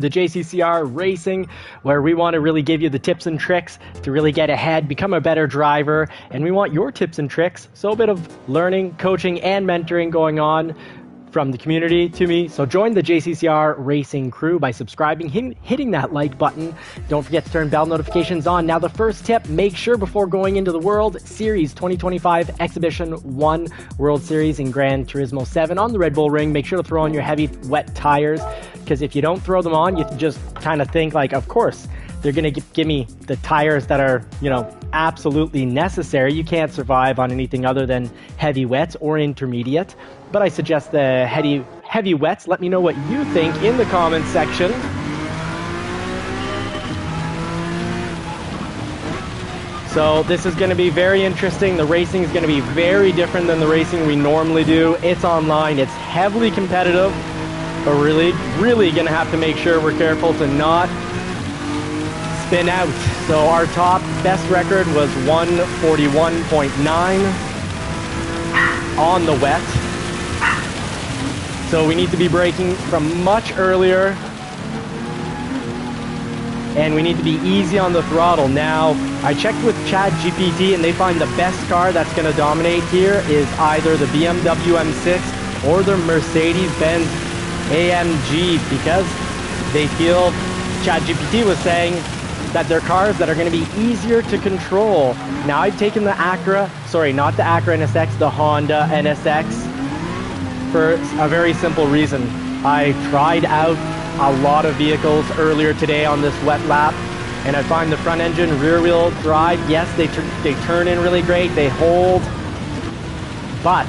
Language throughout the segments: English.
The JCCR Racing, where we want to really give you the tips and tricks to really get ahead, become a better driver, and we want your tips and tricks. So a bit of learning, coaching, and mentoring going on from the community to me. So join the JCCR Racing crew by subscribing, hitting that like button. Don't forget to turn bell notifications on. Now the first tip, make sure before going into the World Series 2025 Exhibition 1 World Series in Gran Turismo 7 on the Red Bull Ring, make sure to throw on your heavy wet tires, because if you don't throw them on, you just kind of think like, of course, they're going to give me the tires that are, absolutely necessary. You can't survive on anything other than heavy wets or intermediate. But I suggest the heavy wets. Let me know what you think in the comments section. So this is going to be very interesting. The racing is going to be very different than the racing we normally do. It's online. It's heavily competitive. But really going to have to make sure we're careful to not spin out. So our best record was 141.9 on the wet. So we need to be braking from much earlier. And we need to be easy on the throttle. Now, I checked with ChatGPT and they find the best car that's going to dominate here is either the BMW M6 or the Mercedes-Benz AMG, because they feel, ChatGPT was saying, that they're cars that are going to be easier to control. Now I've taken the not the Acura NSX, the Honda NSX, for a very simple reason. I tried out a lot of vehicles earlier today on this wet lap, and I find the front engine rear wheel drive, yes, they turn in really great, they hold, but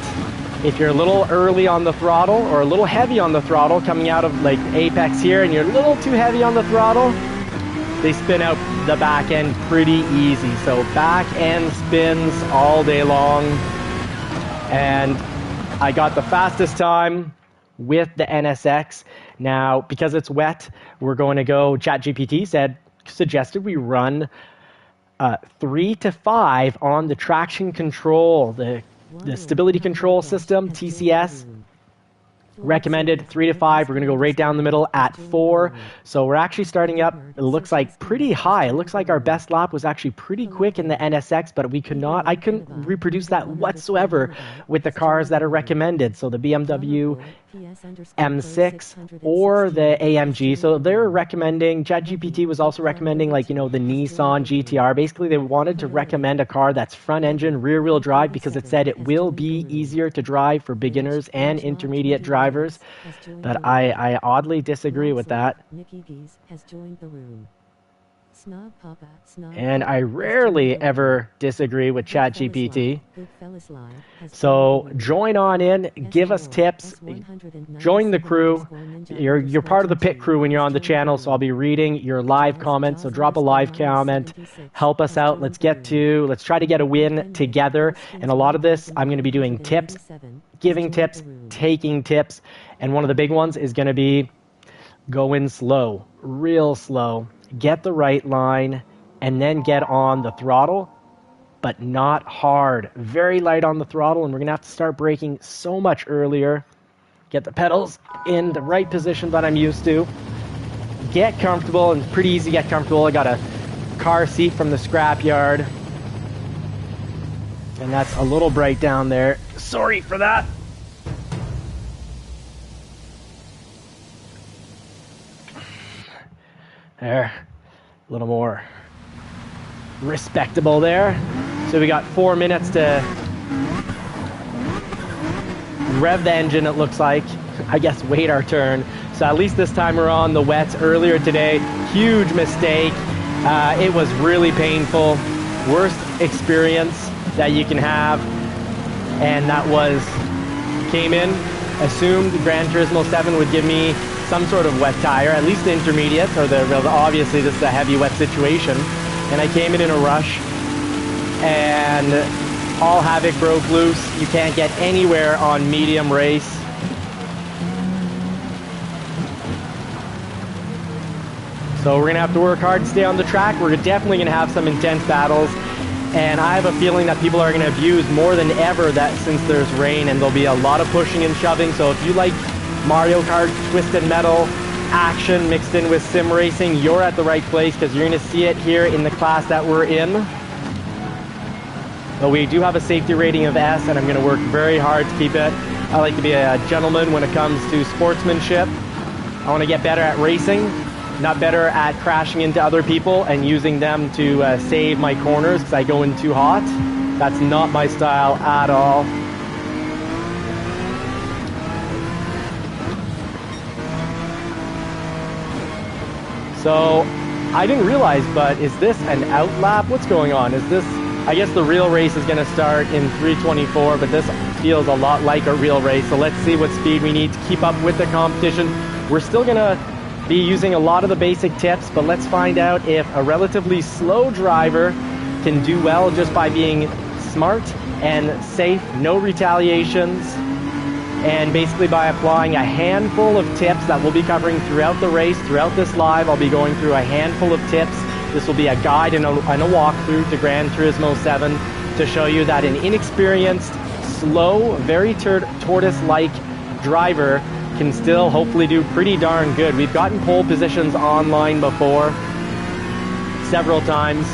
if you're a little early on the throttle or a little heavy on the throttle coming out of like apex here and you're a little too heavy on the throttle, they spin out the back end pretty easy. So back end spins all day long. And I got the fastest time with the NSX. Now, because it's wet, we're going to go, ChatGPT suggested we run 3 to 5 on the traction control, the stability control system, TCS. Recommended 3 to 5. We're going to go right down the middle at 4. So we're actually starting up, it looks like pretty high. It looks like our best lap was actually pretty quick in the NSX, but I couldn't reproduce that whatsoever with the cars that are recommended. So the BMW M6 or the AMG. So they're recommending, ChatGPT was also recommending the Nissan GTR. Basically, they wanted to recommend a car that's front engine, rear wheel drive, because it said it will be easier to drive for beginners and intermediate drivers. But I oddly disagree with that. And I rarely ever disagree with ChatGPT. So join on in, give us tips, join the crew. You're part of the pit crew when you're on the channel, so I'll be reading your live comments. So drop a live comment, help us out. Let's try to get a win together. And a lot of this, I'm going to be doing tips, giving tips, taking tips. And one of the big ones is going to be going slow, real slow. Get the right line, and then get on the throttle, but not hard. Very light on the throttle, and we're going to have to start braking so much earlier. Get the pedals in the right position that I'm used to. Get comfortable, and it's pretty easy to get comfortable. I got a car seat from the scrapyard, and that's a little bright down there. Sorry for that. There, a little more respectable there. So we got 4 minutes to rev the engine, it looks like. I guess wait our turn. So at least this time we're on the wets. Earlier today, huge mistake. It was really painful. Worst experience that you can have. And that was, came in, assumed Gran Turismo 7 would give me some sort of wet tire, at least the intermediate, or obviously this is a heavy wet situation. And I came in a rush, and all havoc broke loose. You can't get anywhere on medium race. So we're gonna have to work hard to stay on the track. We're definitely gonna have some intense battles. And I have a feeling that people are gonna abuse more than ever that since there's rain, and there'll be a lot of pushing and shoving. So if you like Mario Kart, Twisted Metal, action mixed in with sim racing, you're at the right place because you're going to see it here in the class that we're in. But we do have a safety rating of S, and I'm going to work very hard to keep it. I like to be a gentleman when it comes to sportsmanship. I want to get better at racing, not better at crashing into other people and using them to save my corners because I go in too hot. That's not my style at all. So I didn't realize, but is this an out lap? What's going on? Is this, I guess the real race is going to start in 3:24, but this feels a lot like a real race. So let's see what speed we need to keep up with the competition. We're still going to be using a lot of the basic tips, but let's find out if a relatively slow driver can do well just by being smart and safe, no retaliations, and basically by applying a handful of tips that we'll be covering throughout the race, throughout this live. I'll be going through a handful of tips. This will be a guide and a walkthrough to Gran Turismo 7 to show you that an inexperienced, slow, very tortoise-like driver can still hopefully do pretty darn good. We've gotten pole positions online before, several times,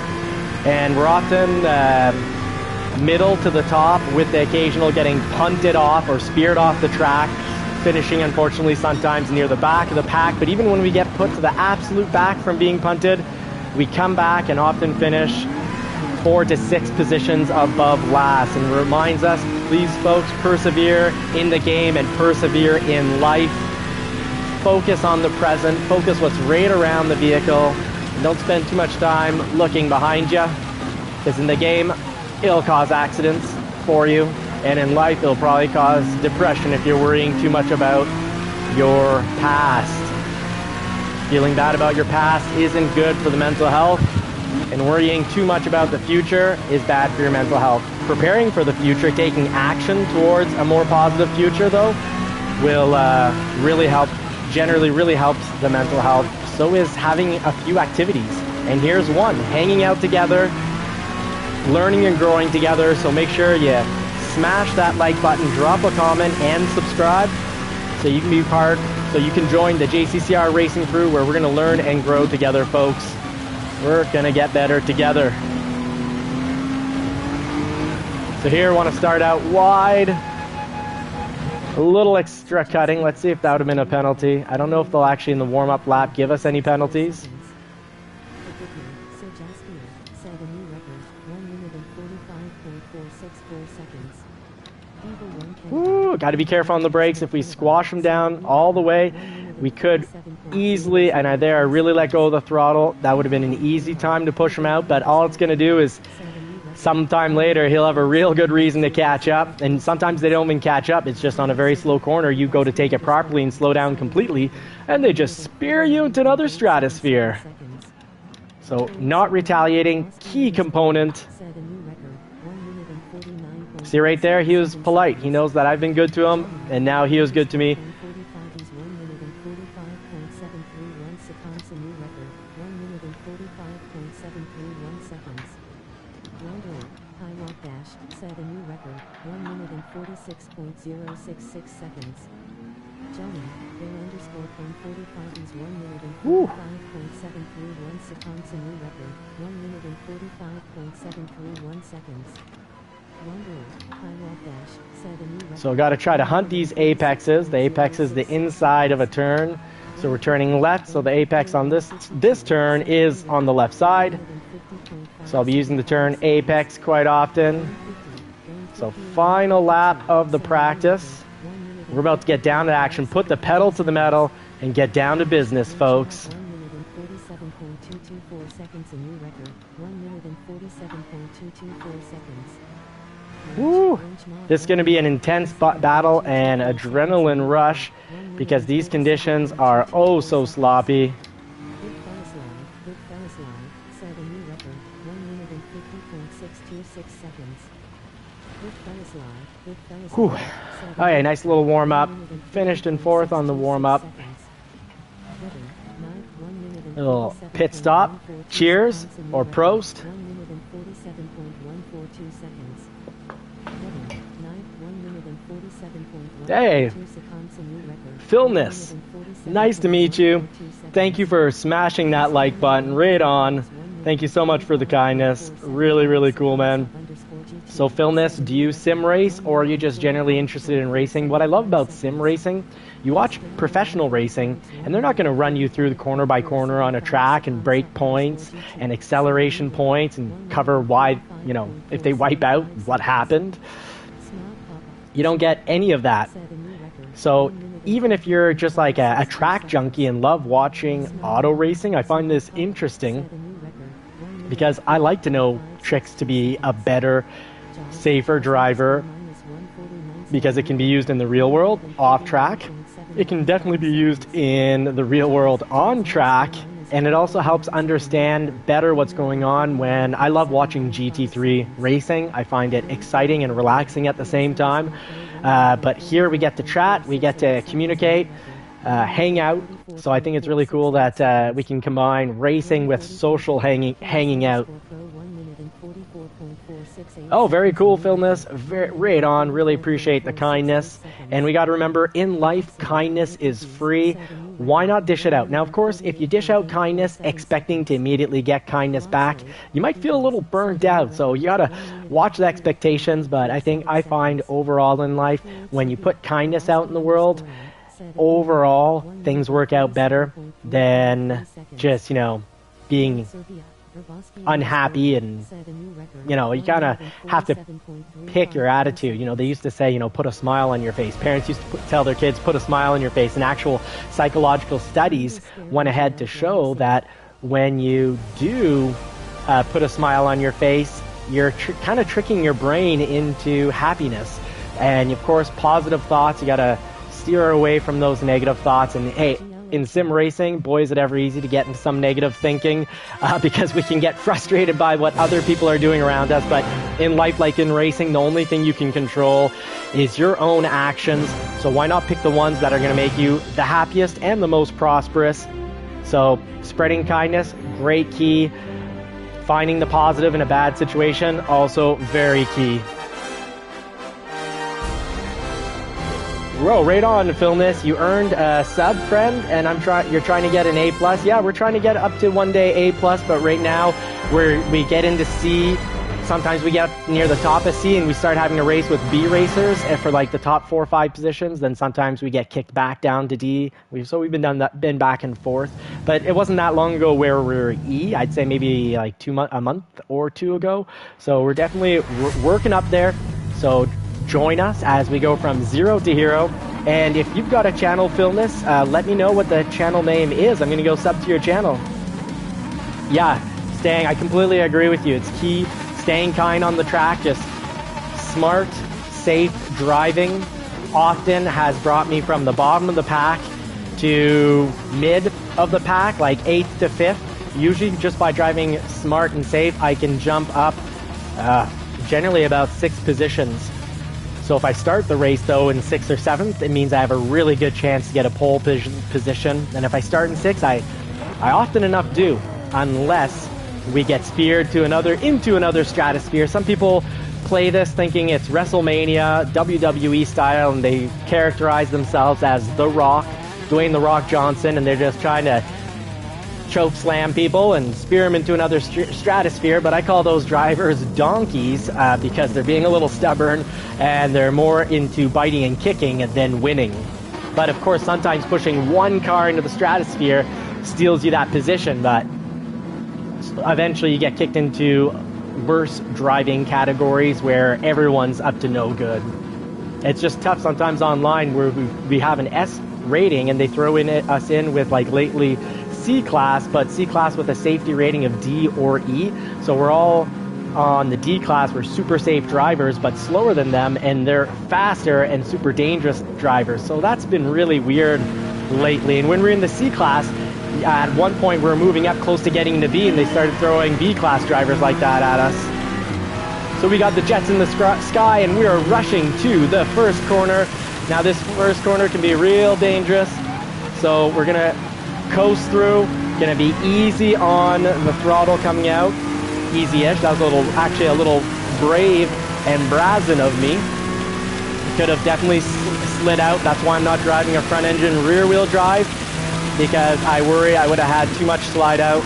and we're often middle to the top with the occasional getting punted off or speared off the track, finishing unfortunately sometimes near the back of the pack. But even when we get put to the absolute back from being punted, we come back and often finish 4 to 6 positions above last. And reminds us, please folks, persevere in the game and persevere in life. Focus on the present, focus what's right around the vehicle, and don't spend too much time looking behind you, because in the game it'll cause accidents for you, and in life it'll probably cause depression if you're worrying too much about your past. Feeling bad about your past isn't good for the mental health, and worrying too much about the future is bad for your mental health. Preparing for the future, taking action towards a more positive future though, will really help, generally really helps the mental health. So is having a few activities, and here's one: hanging out together, learning and growing together. So make sure you smash that like button, drop a comment, and subscribe so you can be part, so you can join the JCCR racing crew where we're going to learn and grow together, folks. We're going to get better together. So here I want to start out wide, a little extra cutting. Let's see if that would have been a penalty. I don't know if they'll actually in the warm-up lap give us any penalties. Ooh, got to be careful on the brakes. If we squash them down all the way, we could easily, and I really let go of the throttle. That would have been an easy time to push him out, but all it's going to do is sometime later he'll have a real good reason to catch up, and sometimes they don't even catch up. It's just on a very slow corner. You go to take it properly and slow down completely, and they just spear you into another stratosphere. So not retaliating, key component. See right there, he was polite. He knows that I've been good to him, and now he was good to me. Woo. So got to try to hunt these apexes. The apex is the inside of a turn. So we're turning left, so the apex on this turn is on the left side. So I'll be using the turn apex quite often. So final lap of the practice. We're about to get down to action. Put the pedal to the metal and get down to business, folks. Woo! This is going to be an intense battle and adrenaline rush because these conditions are oh so sloppy. Whew. Okay, nice little warm-up. Finished in 4th on the warm-up. Little pit stop. Cheers or Prost. Hey, Philness. Nice to meet you. thank you for smashing that like button. Right on. Thank you so much for the kindness. Really, really cool, man. So, Philness, do you sim race or are you just generally interested in racing? What I love about sim racing, you watch professional racing and they're not going to run you through the corner by corner on a track and break points and acceleration points and cover why, you know, if they wipe out, what happened. You don't get any of that. So even if you're just like a track junkie and love watching auto racing, I find this interesting because I like to know tricks to be a better, safer driver, because it can be used in the real world off track. It can definitely be used in the real world on track, and it also helps understand better what's going on. When I love watching GT3 racing, I find it exciting and relaxing at the same time. But here we get to chat, we get to communicate, hang out. So I think it's really cool that we can combine racing with social hanging out. Oh, very cool, Philness. Right on. Really appreciate the kindness. And we got to remember, in life, kindness is free. Why not dish it out? Now, of course, if you dish out kindness expecting to immediately get kindness back, you might feel a little burnt out. So you got to watch the expectations. But I find overall in life, when you put kindness out in the world, overall, things work out better than just, being unhappy. And you kind of have to pick your attitude. They used to say, put a smile on your face. Parents used to tell their kids, put a smile on your face, and actual psychological studies went ahead to show that when you do put a smile on your face, you're kind of tricking your brain into happiness. And of course, positive thoughts, you got to steer away from those negative thoughts. And hey, in sim racing, boy, is it ever easy to get into some negative thinking because we can get frustrated by what other people are doing around us. But in life, like in racing, the only thing you can control is your own actions. So why not pick the ones that are going to make you the happiest and the most prosperous? So spreading kindness, great key. Finding the positive in a bad situation, also very key. Whoa, right on, Philness. You earned a sub, friend, and you're trying to get an A+. Yeah, we're trying to get up to one day A+, but right now we get into C. Sometimes we get near the top of C and we start having a race with B racers for like the top 4 or 5 positions. Then sometimes we get kicked back down to D. So we've been back and forth. But it wasn't that long ago where we were E. I'd say maybe like a month or 2 ago. So we're definitely working up there. So join us as we go from zero to hero. And if you've got a channel, Philness, let me know what the channel name is. I'm going to go sub to your channel. Yeah, I completely agree with you. It's key. Staying kind on the track, just smart, safe driving often has brought me from the bottom of the pack to mid of the pack, like 8th to 5th. Usually just by driving smart and safe, I can jump up generally about 6 positions. So if I start the race, though, in 6th or 7th, it means I have a really good chance to get a pole position. And if I start in 6th, I often enough do, unless we get speared into another stratosphere. Some people play this thinking it's WrestleMania, WWE style, and they characterize themselves as The Rock, Dwayne The Rock Johnson, and they're just trying to choke slam people and spear them into another stratosphere. But I call those drivers donkeys because they're being a little stubborn and they're more into biting and kicking than winning. But of course, sometimes pushing one car into the stratosphere steals you that position, but eventually you get kicked into worse driving categories where everyone's up to no good. It's just tough sometimes online where we have an S rating and they throw us in with like lately C class, but C class with a safety rating of D or E. So we're all on the D class. We're super safe drivers, but slower than them, and they're faster and super dangerous drivers. So that's been really weird lately. And when we're in the C class, at one point we were moving up close to getting to B, and they started throwing B class drivers like that at us. So we got the jets in the sky, and we are rushing to the first corner. Now this first corner can be real dangerous, so we're gonna coast through. Gonna be easy on the throttle coming out. Easy-ish. That was actually a little brave and brazen of me. Could have definitely slid out. That's why I'm not driving a front engine rear wheel drive. because I worry I would have had too much slide out.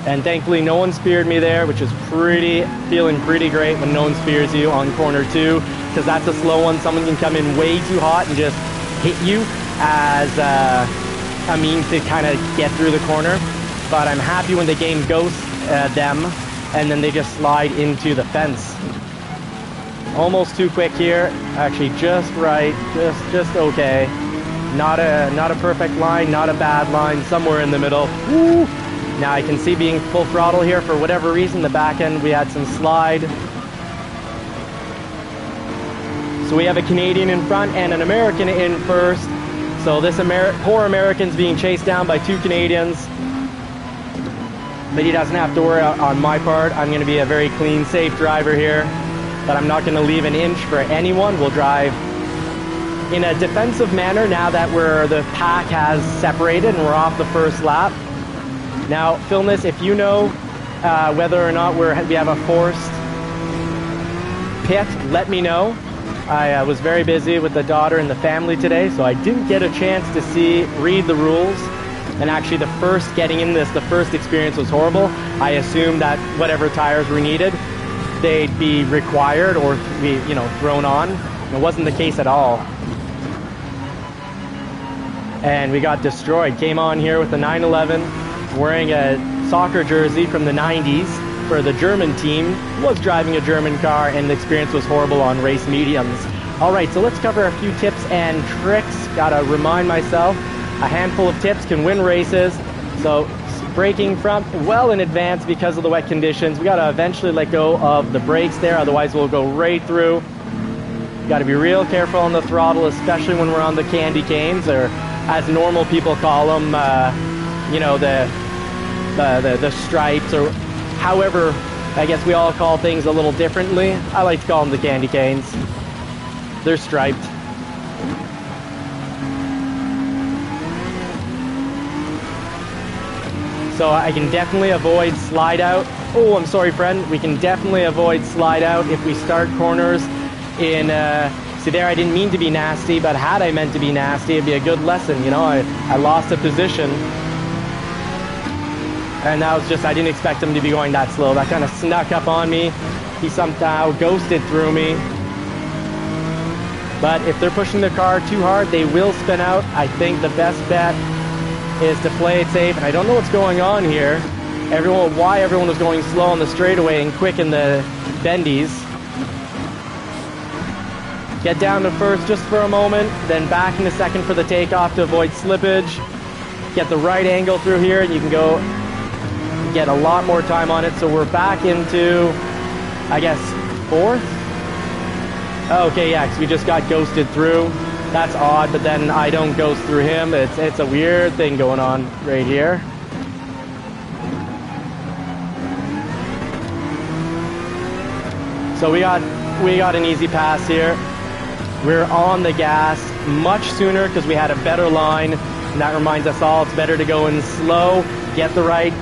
And thankfully no one speared me there, which is feeling pretty great when no one spears you on corner 2, because that's a slow one. Someone can come in way too hot and just hit you as a means to kind of get through the corner. But I'm happy when the game ghosts them and then they just slide into the fence. Almost too quick here, actually just right, just okay. Not a perfect line, not a bad line, somewhere in the middle. Woo! Now I can see being full throttle here for whatever reason. The back end we had some slide. So we have a Canadian in front and an American in first. So this poor American's being chased down by 2 Canadians. But he doesn't have to worry on my part. I'm going to be a very clean, safe driver here. But I'm not going to leave an inch for anyone. We'll drive in a defensive manner now that the pack has separated and we're off the first lap. Now, Philness, if you know whether or not we have a forced pit, let me know. I was very busy with the daughter and the family today, so I didn't get a chance to read the rules. And actually, the first experience was horrible. I assumed that whatever tires were needed, they'd be required or be, thrown on. It wasn't the case at all. And we got destroyed. Came on here with the 911, wearing a soccer jersey from the 90s for the German team. Was driving a German car, and the experience was horrible on race mediums. All right, so let's cover a few tips and tricks. Gotta remind myself, a handful of tips can win races. So braking front well in advance because of the wet conditions. We gotta eventually let go of the brakes there, otherwise we'll go right through. Gotta be real careful on the throttle, especially when we're on the candy canes, or as normal people call them, the stripes, or however, I guess we all call things a little differently. I like to call them the candy canes. They're striped. So I can definitely avoid slide out. Oh, I'm sorry, friend. We can definitely avoid slide out if we start corners in... see there, I didn't mean to be nasty, but had I meant to be nasty, it'd be a good lesson. I lost a position. And that was just, I didn't expect him to be going that slow. That kind of snuck up on me. He somehow ghosted through me. But if they're pushing the car too hard, they will spin out. I think the best bet is to play it safe. And I don't know what's going on here. Why everyone was going slow on the straightaway and quick in the bendies. Get down to first just for a moment, then back in a second for the takeoff to avoid slippage. Get the right angle through here, and you can go get a lot more time on it. So we're back into, I guess, fourth? Okay, yeah, because we just got ghosted through. That's odd, but then I don't ghost through him. It's a weird thing going on right here. So we got an easy pass here. We're on the gas much sooner because we had a better line, and that reminds us all it's better to go in slow, get the right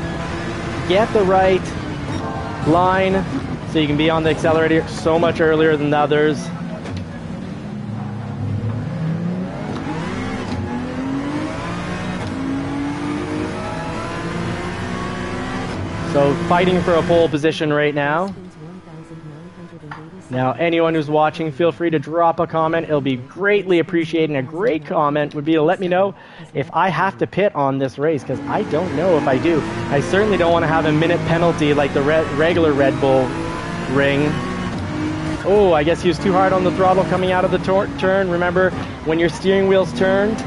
line so you can be on the accelerator so much earlier than the others. So fighting for a pole position right now. Now, anyone who's watching, feel free to drop a comment. It'll be greatly appreciated. And a great comment would be to let me know if I have to pit on this race, because I don't know if I do. I certainly don't want to have a minute penalty like the regular Red Bull ring. Oh, I guess he was too hard on the throttle coming out of the turn. Remember, when your steering wheel's turned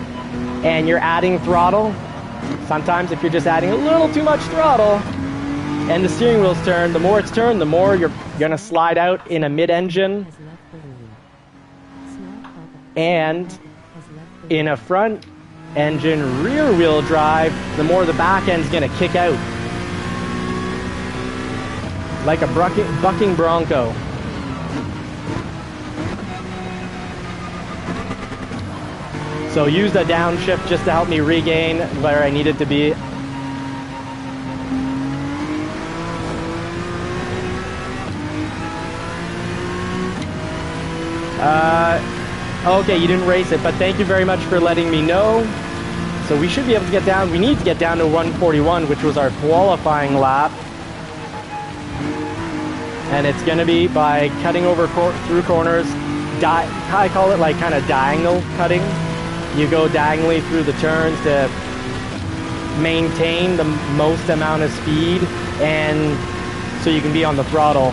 and you're adding throttle, sometimes if you're just adding a little too much throttle, and the steering wheel's turned, the more it's turned, the more you're gonna slide out in a mid-engine. And in a front engine rear wheel drive, the more the back end's gonna kick out. Like a bucking bronco. So use the downshift just to help me regain where I needed to be. Okay, you didn't race it, but thank you very much for letting me know. So we should be able to get down. We need to get down to 141, which was our qualifying lap. And it's going to be by cutting over through corners. I call it like kind of diagonal cutting. You go diagonally through the turns to maintain the most amount of speed, and so you can be on the throttle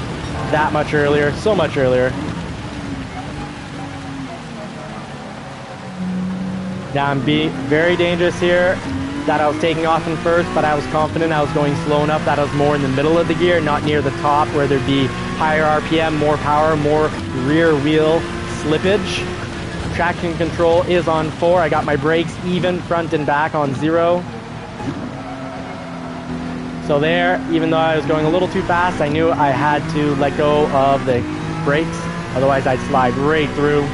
that much earlier, so much earlier. Now I'm being very dangerous here. That I was taking off in first, but I was confident I was going slow enough that I was more in the middle of the gear, not near the top where there'd be higher RPM, more power, more rear wheel slippage. Traction control is on 4. I got my brakes even front and back on 0. So there, even though I was going a little too fast, I knew I had to let go of the brakes, otherwise I'd slide right through.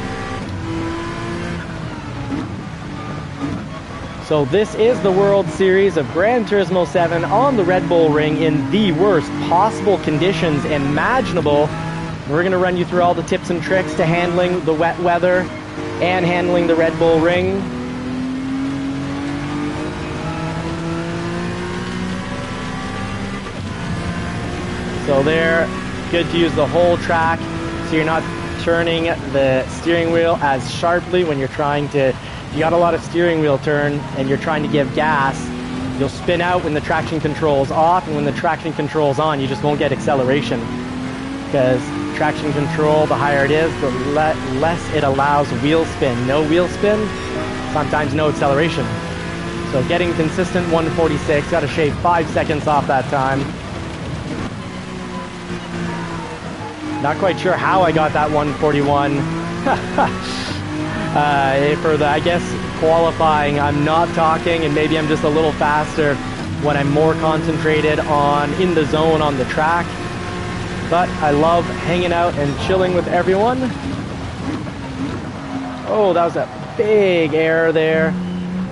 So this is the World Series of Gran Turismo 7 on the Red Bull Ring in the worst possible conditions imaginable. We're going to run you through all the tips and tricks to handling the wet weather and handling the Red Bull Ring. So there, good to use the whole track so you're not turning the steering wheel as sharply when you're trying to. You got a lot of steering wheel turn and you're trying to give gas, you'll spin out when the traction control is off, and when the traction control is on, you just won't get acceleration. Because traction control, the higher it is, the less it allows wheel spin. No wheel spin, sometimes no acceleration. So getting consistent 146, got to shave 5 seconds off that time. Not quite sure how I got that 141. For the, I guess, qualifying, I'm not talking, and maybe I'm just a little faster when I'm more concentrated on in the zone on the track. But I love hanging out and chilling with everyone. Oh, that was a big error there.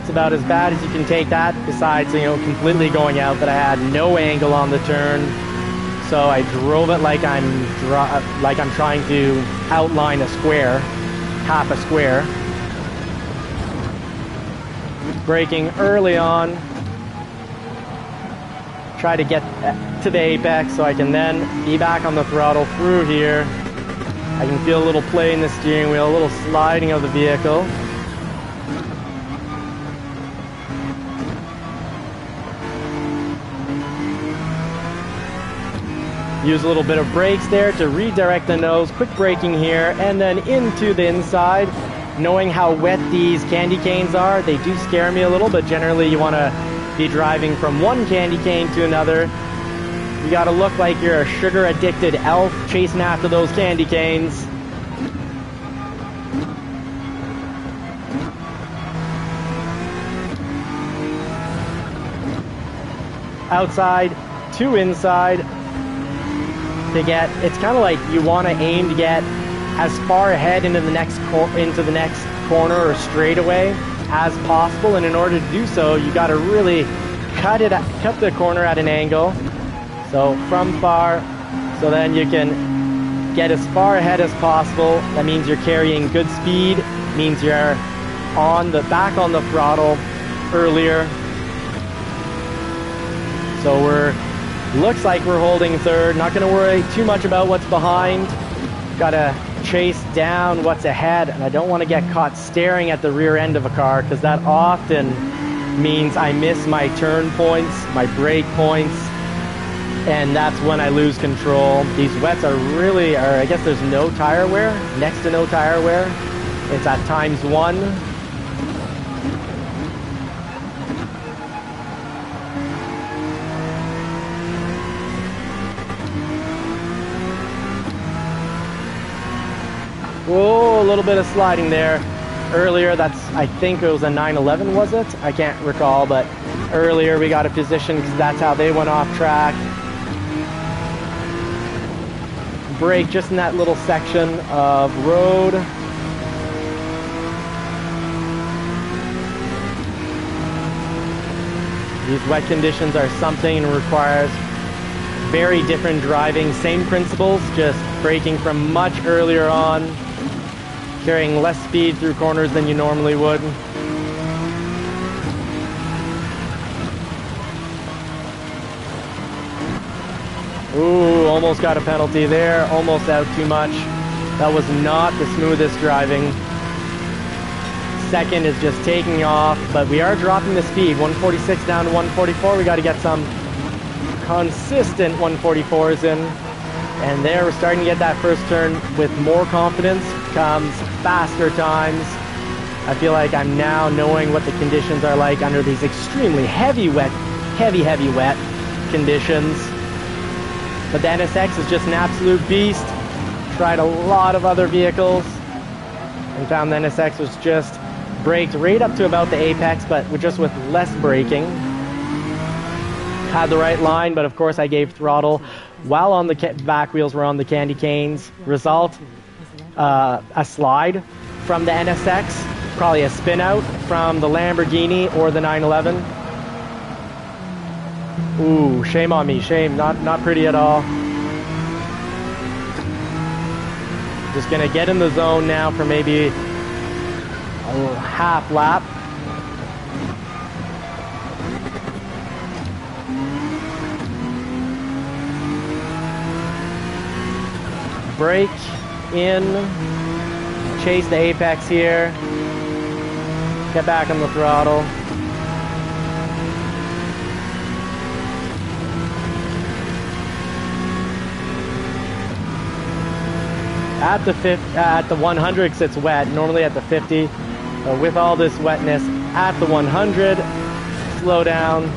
It's about as bad as you can take that, besides, you know, completely going out, but I had no angle on the turn. So I drove it like I'm trying to outline a square. Half a square. Braking early on. Try to get to the apex so I can then be back on the throttle through here. I can feel a little play in the steering wheel, a little sliding of the vehicle. Use a little bit of brakes there to redirect the nose, quick braking here, and then into the inside. Knowing how wet these candy canes are, they do scare me a little, but generally you want to be driving from one candy cane to another. You got to look like you're a sugar-addicted elf chasing after those candy canes. Outside to inside. To get, it's kind of like you want to aim to get as far ahead into the next corner or straightaway as possible, and in order to do so, you got to really cut the corner at an angle. So from far, so then you can get as far ahead as possible. That means you're carrying good speed, means you're back on the throttle earlier. So looks like we're holding third. Not going to worry too much about what's behind. Got to chase down what's ahead, and I don't want to get caught staring at the rear end of a car, because that often means I miss my turn points, my brake points, and that's when I lose control. These wets are I guess there's no tire wear, next to no tire wear. It's at ×1. Whoa, a little bit of sliding there. Earlier, I think it was a 911, was it? I can't recall, but earlier we got a position because that's how they went off track. Brake just in that little section of road. These wet conditions are something and requires very different driving. Same principles, just braking from much earlier on. carrying less speed through corners than you normally would. Ooh, almost got a penalty there. Almost out too much. That was not the smoothest driving. Second is just taking off, but we are dropping the speed. 146 down to 144. We got to get some consistent 144s in. And there we're starting to get that first turn with more confidence. Comes faster times. I feel like I'm now knowing what the conditions are like under these extremely heavy wet conditions. But the NSX is just an absolute beast. Tried a lot of other vehicles and found the NSX was just braked right up to about the apex, but just with less braking. Had the right line, but of course I gave throttle while on the back wheels were on the candy canes. Result, a slide from the NSX, probably a spin out from the Lamborghini or the 911. Ooh, shame on me, shame, not pretty at all. Just gonna get in the zone now for maybe a half lap. Brake in, chase the apex here, get back on the throttle. At the 100, because it's wet, normally at the 50, with all this wetness, at the 100, slow down.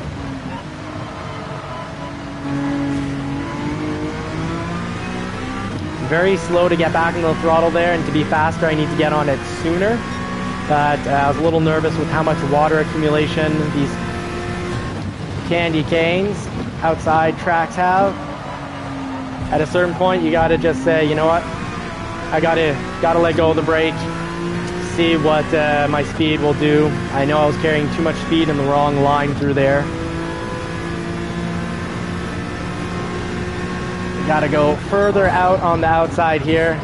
Very slow to get back on the throttle there, and to be faster I need to get on it sooner. But I was a little nervous with how much water accumulation these candy canes outside tracks have. At a certain point you gotta just say, you know what, I gotta let go of the brake, see what my speed will do. I know I was carrying too much speed in the wrong line through there. Gotta go further out on the outside here.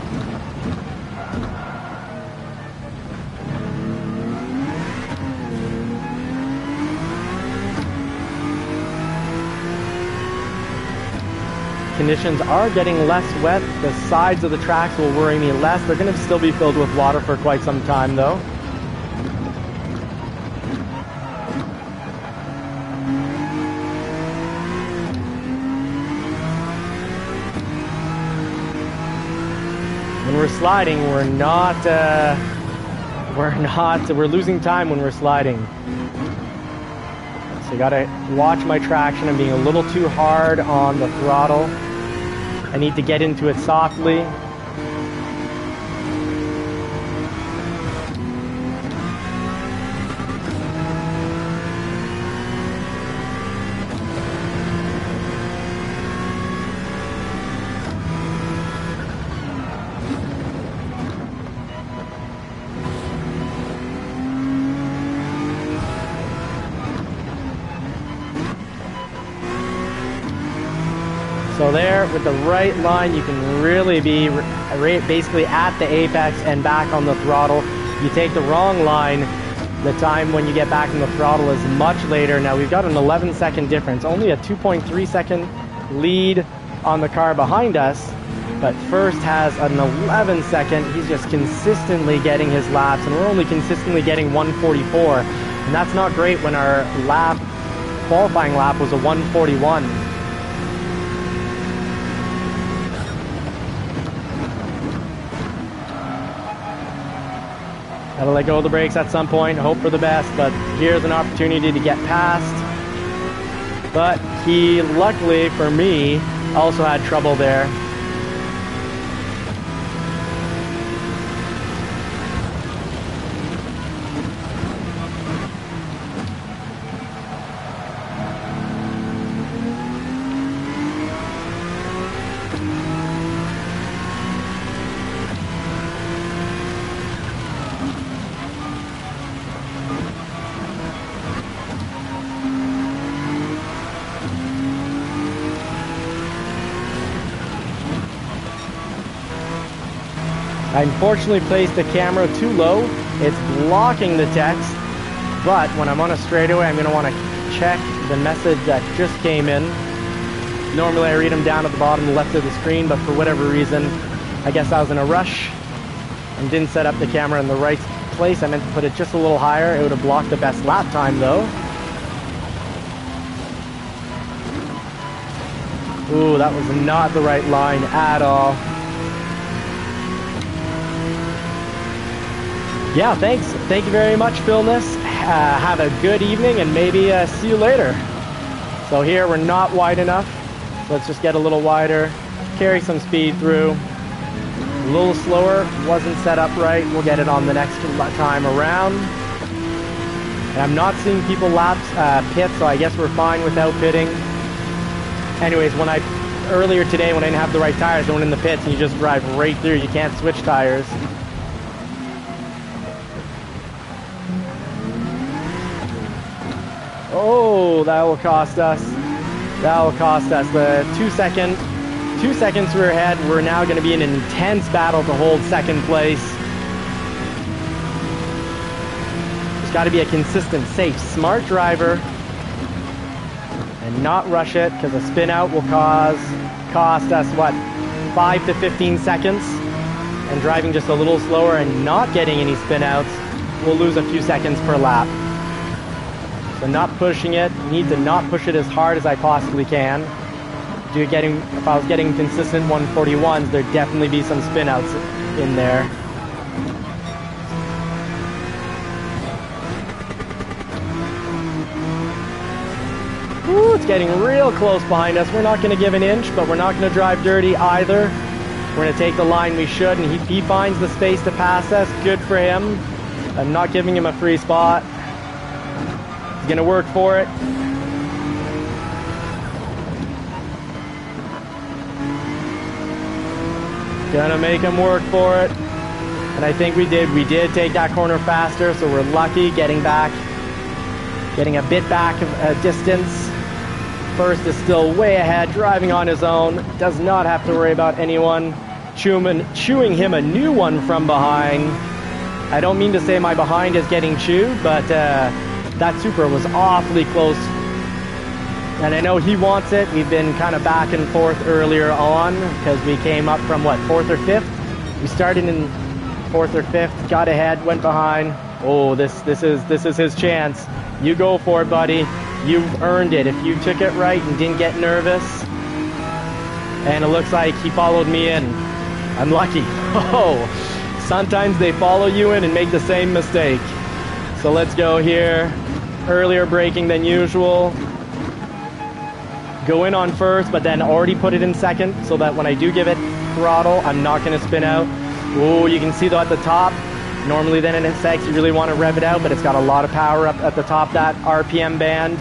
Conditions are getting less wet. The sides of the tracks will worry me less. They're going to still be filled with water for quite some time though. When we're sliding, we're losing time when we're sliding. So I gotta watch my traction. I'm being a little too hard on the throttle. I need to get into it softly. So there, with the right line, you can really be basically at the apex and back on the throttle. You take the wrong line, the time when you get back on the throttle is much later. Now we've got an 11-second difference, only a 2.3-second lead on the car behind us, but first has an 11-second. He's just consistently getting his laps, and we're only consistently getting 144, and that's not great when our qualifying lap was a 141. Gotta let go of the brakes at some point, hope for the best, but here's an opportunity to get past. But he, luckily for me, also had trouble there. I unfortunately placed the camera too low. It's blocking the text, but when I'm on a straightaway, I'm going to want to check the message that just came in. Normally I read them down at the bottom left of the screen, but for whatever reason, I guess I was in a rush and didn't set up the camera in the right place. I meant to put it just a little higher. It would have blocked the best lap time though. Ooh, that was not the right line at all. Yeah, thanks. Thank you very much, Philness. Have a good evening and maybe see you later. So here we're not wide enough. So let's just get a little wider, carry some speed through. A little slower, wasn't set up right. We'll get it on the next time around. And I'm not seeing people pit, so I guess we're fine without pitting. Anyways, earlier today when I didn't have the right tires, I went in the pits and you just drive right through. You can't switch tires. Oh, that will cost us. That will cost us. The 2 seconds we're ahead. We're now going to be in an intense battle to hold second place. There's got to be a consistent, safe, smart driver and not rush it, because a spin out will cost us, what, 5 to 15 seconds? And driving just a little slower and not getting any spin outs, we'll lose a few seconds per lap. So not pushing it, need to not push it as hard as I possibly can. If I was getting consistent 141s, there'd definitely be some spin outs in there. Ooh, it's getting real close behind us. We're not going to give an inch, but we're not going to drive dirty either. We're going to take the line we should, and he finds the space to pass us. Good for him. I'm not giving him a free spot. He's going to work for it. Gonna make him work for it. And I think we did. We did take that corner faster, so we're lucky getting a bit back of a distance. First is still way ahead, driving on his own. Does not have to worry about anyone chewing him a new one from behind. I don't mean to say my behind is getting chewed, but that Supra was awfully close. And I know he wants it. We've been kind of back and forth earlier on because we came up from, what, 4th or 5th? We started in 4th or 5th, got ahead, went behind. Oh, this is his chance. You go for it, buddy. You've earned it. If you took it right and didn't get nervous. And it looks like he followed me in. I'm lucky. Oh, sometimes they follow you in and make the same mistake. So let's go here. Earlier braking than usual. Go in on first, but then already put it in second so that when I do give it throttle, I'm not going to spin out. Oh, you can see though at the top, normally then in SX you really want to rev it out, but it's got a lot of power up at the top, that RPM band,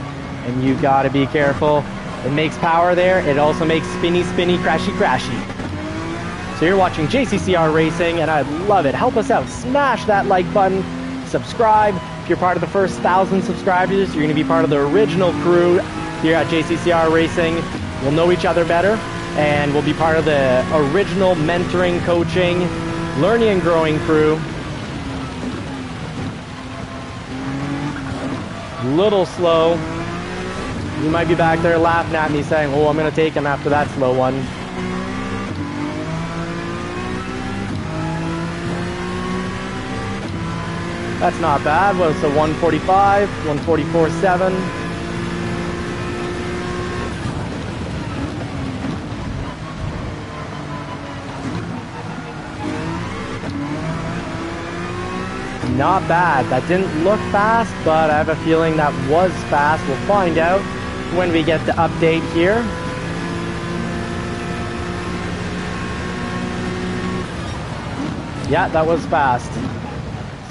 and you got to be careful. It makes power there. It also makes spinny, crashy. So you're watching JCCR Racing, and I'd love it. Help us out. Smash that like button. Subscribe. If you're part of the first 1,000 subscribers, you're going to be part of the original crew here at JCCR Racing. We'll know each other better, and we'll be part of the original mentoring, coaching, learning and growing crew. Little slow. You might be back there laughing at me saying, oh, I'm going to take him after that slow one. That's not bad. Well, it's a 145, 144.7. Not bad. That didn't look fast, but I have a feeling that was fast. We'll find out when we get the update here. Yeah, that was fast.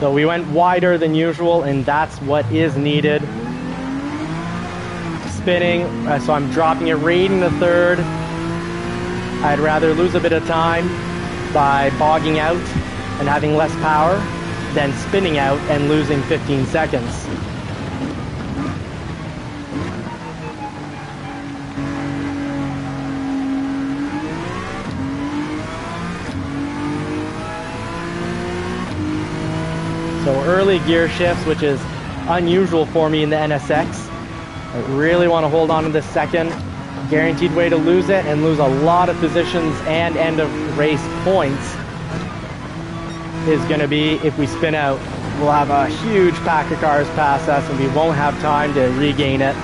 So we went wider than usual, and that's what is needed. Spinning, so I'm dropping it right in the third. I'd rather lose a bit of time by bogging out and having less power than spinning out and losing 15 seconds. early gear shifts, which is unusual for me in the NSX. I really want to hold on to this second. Guaranteed way to lose it and lose a lot of positions and end of race points is going to be if we spin out. We'll have a huge pack of cars pass us and we won't have time to regain it.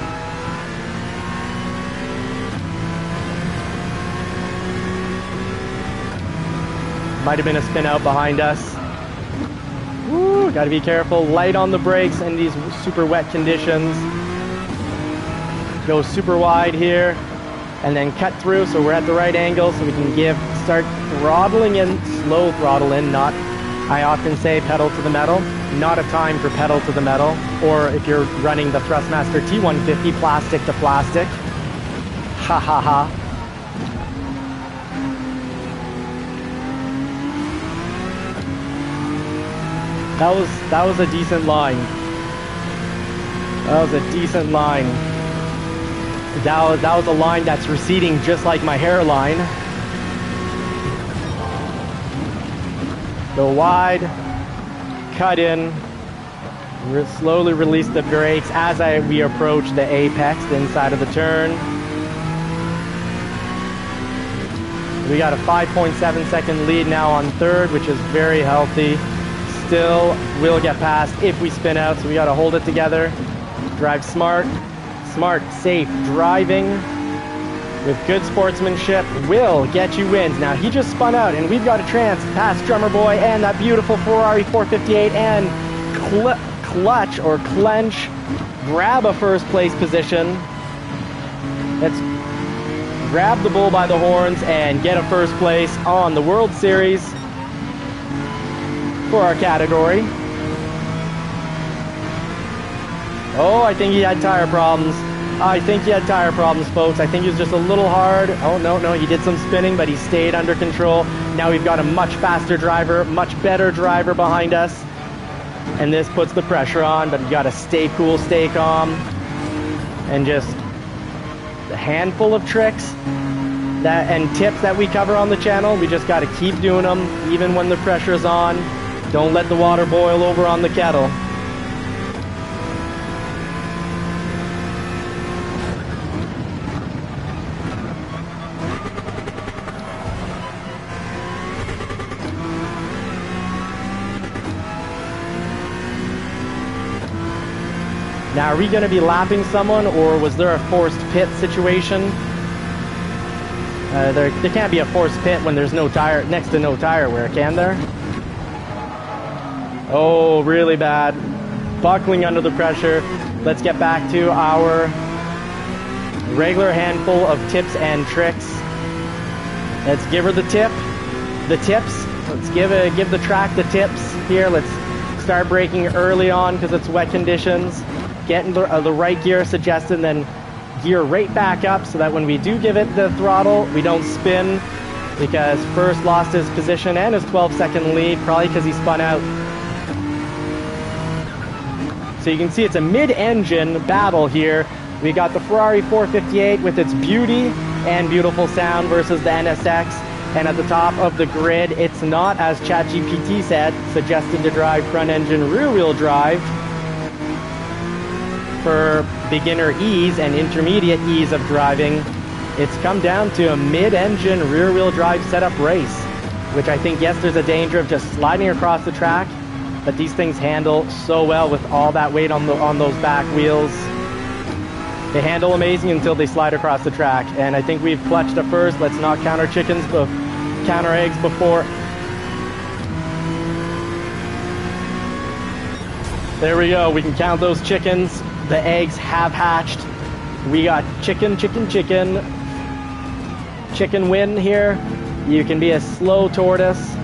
Might have been a spin out behind us. Woo, gotta be careful. Light on the brakes in these super wet conditions. Go super wide here and then cut through so we're at the right angle so we can start throttling in, slow throttle in, not, I often say pedal to the metal, not a time for pedal to the metal, or if you're running the Thrustmaster T150 plastic to plastic. Ha ha ha. That was a decent line. That was a decent line. That was a line that's receding just like my hairline. Go wide, cut in, slowly release the brakes as we approach the apex, the inside of the turn. We got a 5.7 second lead now on third, which is very healthy. Still will get past if we spin out, so we got to hold it together. Drive smart, safe driving with good sportsmanship will get you wins. Now he just spun out and we've got a chance to pass Drummer Boy and that beautiful Ferrari 458 and clutch or clench, grab a first place position. Let's grab the bull by the horns and get a first place on the World Series for our category. Oh, I think he had tire problems. I think he had tire problems, folks. I think he was just a little hard. Oh, no, he did some spinning, but he stayed under control. Now we've got a much faster driver, much better driver behind us. And this puts the pressure on, but you got to stay cool, stay calm. And just a handful of tricks and tips that we cover on the channel. We just got to keep doing them, even when the pressure's on. Don't let the water boil over on the kettle. Now, are we going to be lapping someone, or was there a forced pit situation? There can't be a forced pit when there's no tire, next to no tire wear, can there? Oh, really bad. Buckling under the pressure. Let's get back to our regular handful of tips and tricks. Let's give her the tips. Let's give the track the tips here. Let's start braking early on because it's wet conditions. Get in the right gear suggested, then gear right back up so that when we do give it the throttle, we don't spin, because first lost his position and his 12-second lead, probably because he spun out. So you can see it's a mid-engine battle here. We got the Ferrari 458 with its beauty and beautiful sound versus the NSX. And at the top of the grid, it's not, as ChatGPT said, suggested to drive front-engine rear-wheel drive for beginner ease and intermediate ease of driving. It's come down to a mid-engine rear-wheel drive setup race, which I think, yes, there's a danger of just sliding across the track, but these things handle so well with all that weight on those back wheels. They handle amazing until they slide across the track, and I think we've clutched a first. Let's not count our chickens, but count our eggs before. There we go. We can count those chickens. The eggs have hatched. We got chicken win here. You can be a slow tortoise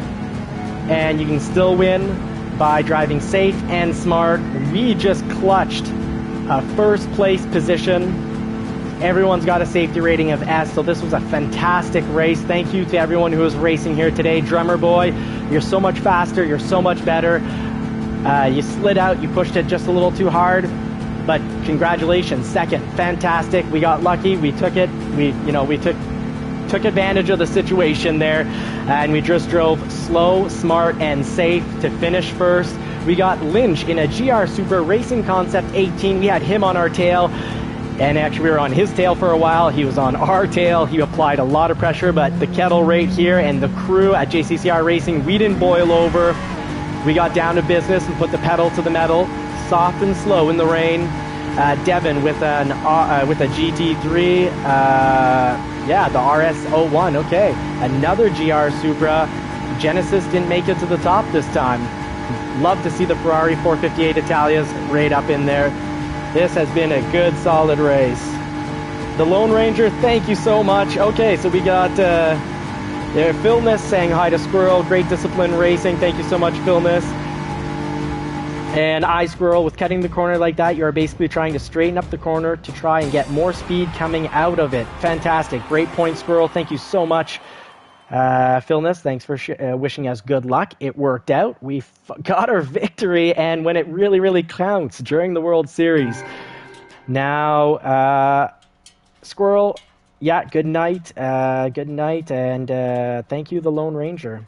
and you can still win by driving safe and smart. We just clutched a first place position. Everyone's got a safety rating of S, so this was a fantastic race. Thank you to everyone who was racing here today. Drummer Boy, you're so much faster, you're so much better. You slid out, you pushed it just a little too hard, but congratulations, second, fantastic. We got lucky, we took it, we took advantage of the situation there, and we just drove slow, smart, and safe to finish first. We got Lynch in a GR Supra Racing Concept 18. We had him on our tail. And actually, we were on his tail for a while. He was on our tail. He applied a lot of pressure, but the kettle right here and the crew at JCCR Racing, we didn't boil over. We got down to business and put the pedal to the metal, soft and slow in the rain. Devin with a GT3, yeah, the RS01. Okay, another GR Supra. Genesis didn't make it to the top this time. Love to see the Ferrari 458 Italias right up in there. This has been a good, solid race. The Lone Ranger, thank you so much. Okay, so we got Philness saying hi to Squirrel. Great discipline racing. Thank you so much, Philness. And iSquirrel, with cutting the corner like that, you're basically trying to straighten up the corner to try and get more speed coming out of it. Fantastic. Great point, Squirrel. Thank you so much. Philness, thanks for wishing us good luck. It worked out. We got our victory, and when it really, really counts, during the World Series. Now, Squirrel, yeah, good night, and thank you, the Lone Ranger.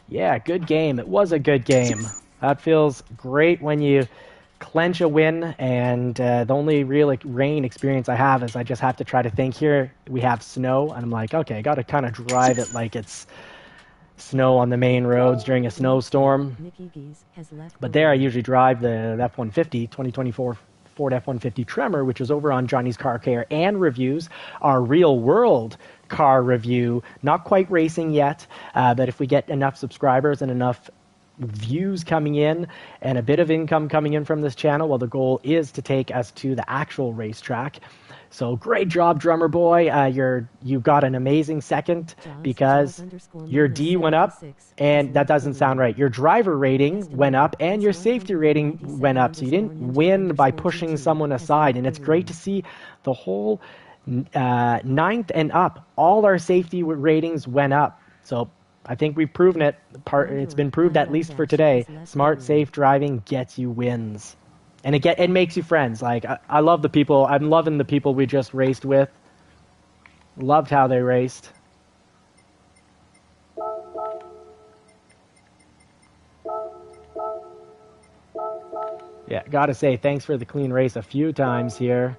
Yeah, good game. It was a good game. That feels great when you clench a win, and the only real rain experience I have is I just have to try to think. Here we have snow, and I'm like, okay, I got to kind of drive it like it's snow on the main roads during a snowstorm. But there I usually drive the F-150 2024 Ford F-150 Tremor, which is over on Johnny's Car Care and Reviews, our real world car review. Not quite racing yet, but if we get enough subscribers and enough views coming in and a bit of income coming in from this channel, well, the goal is to take us to the actual racetrack. So great job, drummer boy. You got an amazing second because your D went up, and that doesn't sound right. Your driver rating went up and your safety rating went up. So you didn't win by pushing someone aside, and it's great to see the whole ninth and up. All our safety ratings went up. So I think we've proven it. It's been proved, at least for today. Smart, safe driving gets you wins. And it makes you friends. Like, I love the people. I'm loving the people we just raced with. Loved how they raced. Yeah, gotta say, thanks for the clean race a few times here.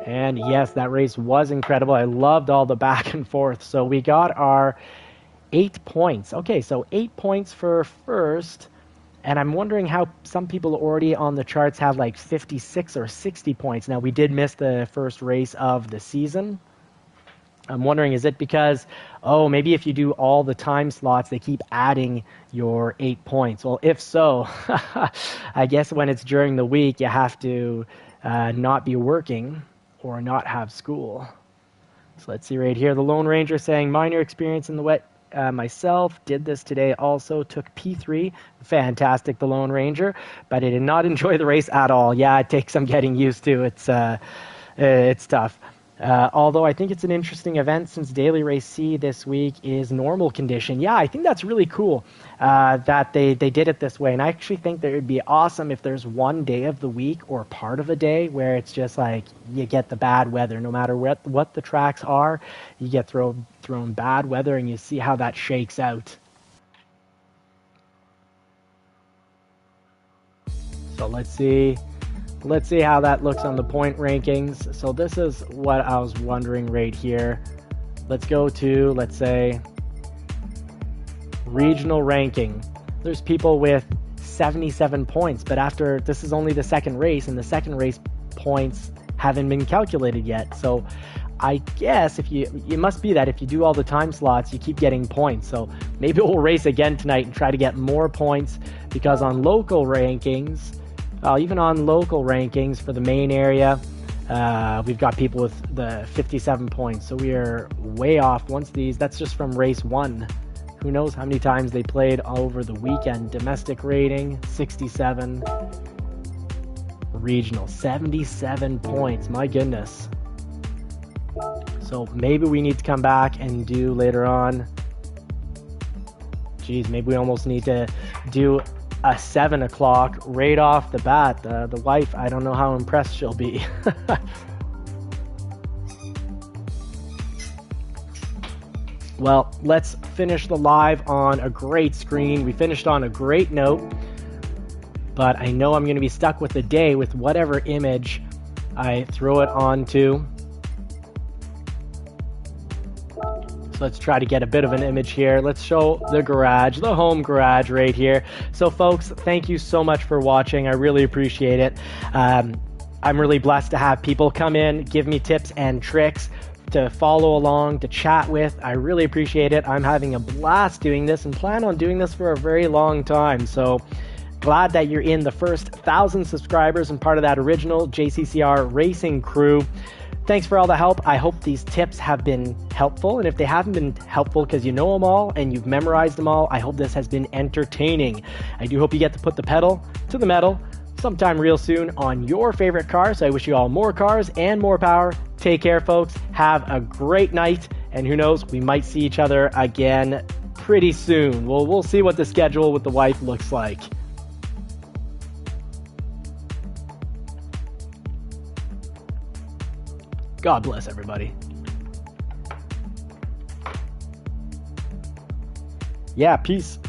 And yes, that race was incredible. I loved all the back and forth. So we got our 8 points. Okay, so 8 points for first. And I'm wondering how some people already on the charts have like 56 or 60 points. Now, we did miss the first race of the season. I'm wondering, is it because, oh, maybe if you do all the time slots, they keep adding your 8 points? Well, if so, I guess when it's during the week, you have to not be working or not have school. So let's see right here. The Lone Ranger saying, minor experience in the wet. Myself did this today also, took P3. Fantastic, the Lone Ranger, but I did not enjoy the race at all. Yeah, it takes some getting used to. It's tough. Although I think it's an interesting event since Daily Race C this week is normal condition. Yeah, I think that's really cool that they did it this way. And I actually think that it would be awesome if there's one day of the week or part of a day where it's just like you get the bad weather. No matter what the tracks are, you get thrown bad weather and you see how that shakes out. So let's see how that looks on the point rankings. So this is what I was wondering right here. Let's go to, let's say, regional ranking. There's people with 77 points, but after this is only the second race, and the second race points haven't been calculated yet. So I guess it must be that if you do all the time slots, you keep getting points. So maybe we'll race again tonight and try to get more points, because on local rankings, even on local rankings for the main area, we've got people with the 57 points. So we are way off. That's just from race 1. Who knows how many times they played over the weekend. Domestic rating, 67. Regional, 77 points. My goodness. So maybe we need to come back and do later on. Geez, maybe we almost need to do a 7 o'clock right off the bat. The wife, I don't know how impressed she'll be. Well, let's finish the live on a great screen. We finished on a great note, but I know I'm going to be stuck with the day with whatever image I throw it onto. So let's try to get a bit of an image here. Let's show the garage, the home garage right here. So folks, thank you so much for watching. I really appreciate it. I'm really blessed to have people come in, give me tips and tricks to follow along, to chat with. I really appreciate it. I'm having a blast doing this and plan on doing this for a very long time. So glad that you're in the first 1,000 subscribers and part of that original JCCR racing crew. Thanks for all the help. I hope these tips have been helpful. And if they haven't been helpful because you know them all and you've memorized them all, I hope this has been entertaining. I do hope you get to put the pedal to the metal sometime real soon on your favorite car. So I wish you all more cars and more power. Take care, folks. Have a great night. And who knows, we might see each other again pretty soon. We'll see what the schedule with the wife looks like. God bless everybody. Yeah, peace.